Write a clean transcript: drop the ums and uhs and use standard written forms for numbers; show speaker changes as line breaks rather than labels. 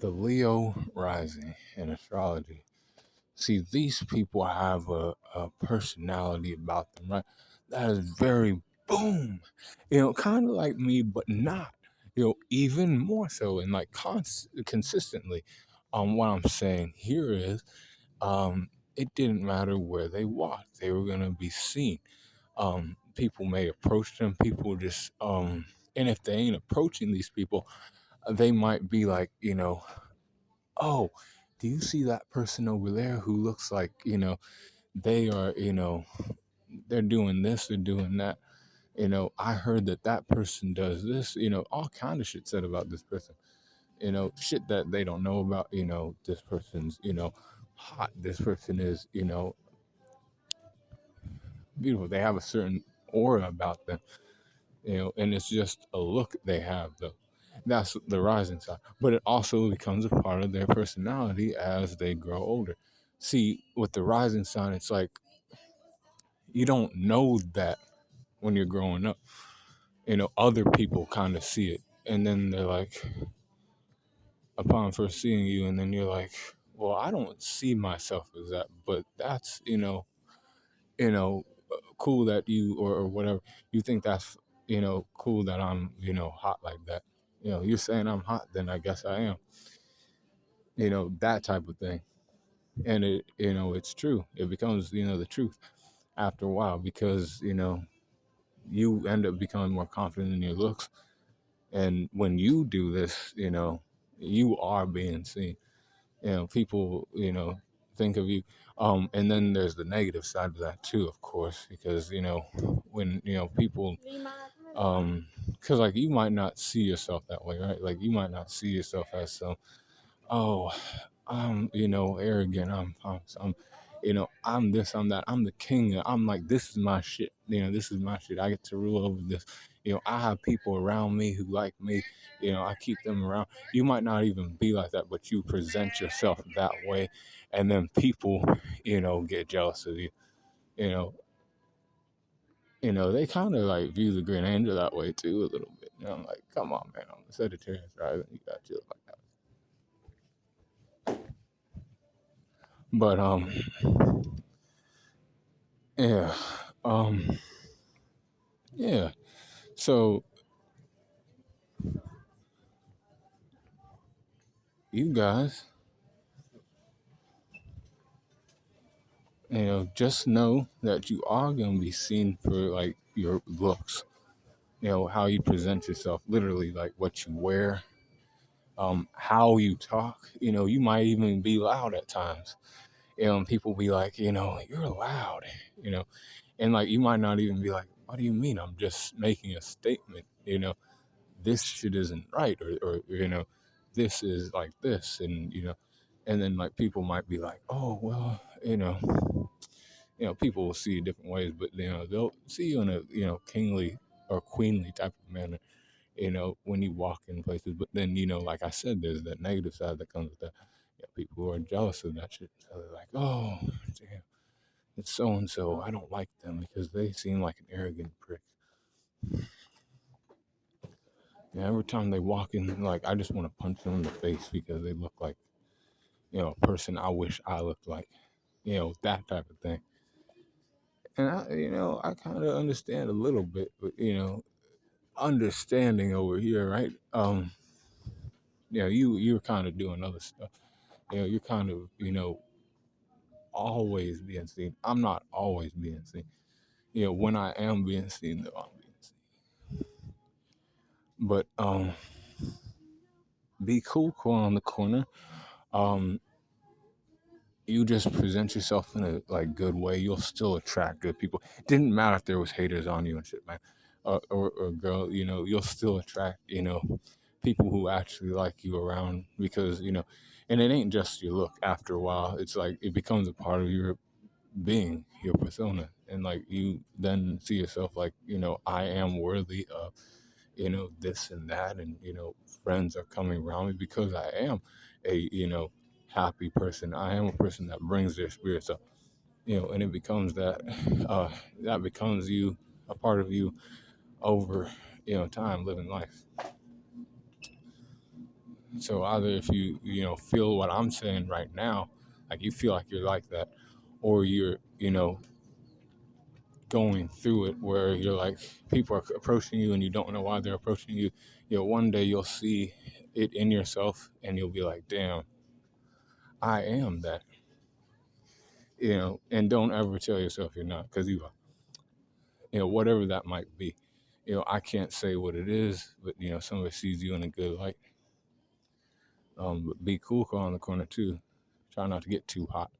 the Leo rising in astrology. See, these people have a personality about them, right? That is very boom, kind of like me, but not, even more so and like consistently. What I'm saying here is, it didn't matter where they walked, they were gonna be seen. People may approach them, people just, and if they ain't approaching these people, they might be like, oh, do you see that person over there who looks like, they are, they're doing this, they're doing that. I heard that that person does this, all kind of shit said about this person, shit that they don't know about, this person's, hot. This person is, beautiful. They have a certain aura about them, and it's just a look they have, though. That's the rising side. But it also becomes a part of their personality as they grow older. See, with the rising sign, it's like you don't know that when you're growing up. Other people kind of see it. And then they're like, upon first seeing you, and then you're like, well, I don't see myself as that, but that's, you know, cool that you, or whatever, you think that's, cool that I'm, hot like that. You're saying I'm hot, then I guess I am, that type of thing. And it's true. It becomes, the truth after a while because, you end up becoming more confident in your looks. And when you do this, you are being seen. People, think of you. And then there's the negative side of that too, of course, because, when, people, because like you might not see yourself that way, right? Like you might not see yourself as some, oh, I'm, arrogant. I'm this, I'm that. I'm the king. I'm like, this is my shit. This is my shit. I get to rule over this. I have people around me who like me. I keep them around. You might not even be like that, but you present yourself that way. And then people, get jealous of you. You know, they kind of like view the Green Angel that way too, a little bit. I'm like, come on, man. I'm a Sagittarius, right? You got to like that. But, yeah. Um, yeah. So you guys, just know that you are gonna be seen for like your looks, how you present yourself, literally like what you wear, how you talk. You might even be loud at times. And people be like, you're loud, you know, and like you might not even be like, what do you mean? I'm just making a statement, this shit isn't right, or this is like this, and and then like people might be like, oh well, people will see you different ways, but they'll see you in a kingly or queenly type of manner, when you walk in places. But then like I said, there's that negative side that comes with that. People who are jealous of that shit, so they're like, oh damn, it's so and so. I don't like them because they seem like an arrogant prick. Yeah, every time they walk in, like I just want to punch them in the face because they look like a person I wish I looked like, that type of thing. And I kind of understand a little bit, but understanding over here, right? You're kind of doing other stuff. You're kind of always being seen. I'm not always being seen. When I am being seen, though, I'm being seen. But be cool on the corner. Um, you just present yourself in a like good way, you'll still attract good people. Didn't matter if there was haters on you and shit, man. Or girl, you'll still attract, people who actually like you around because, and it ain't just your look. After a while, it's like it becomes a part of your being, your persona, and like you then see yourself like, I am worthy of, this and that, and friends are coming around me because I am a, happy person. I am a person that brings their spirits up, and it becomes that, that becomes you, a part of you over, time living life. So either if you feel what I'm saying right now, like you feel like you're like that, or you're going through it where you're like people are approaching you and you don't know why they're approaching you. One day you'll see it in yourself and you'll be like, damn, I am that. And don't ever tell yourself you're not, because you are. Whatever that might be. I can't say what it is, but somebody sees you in a good light. But be cool on the corner too. Try not to get too hot.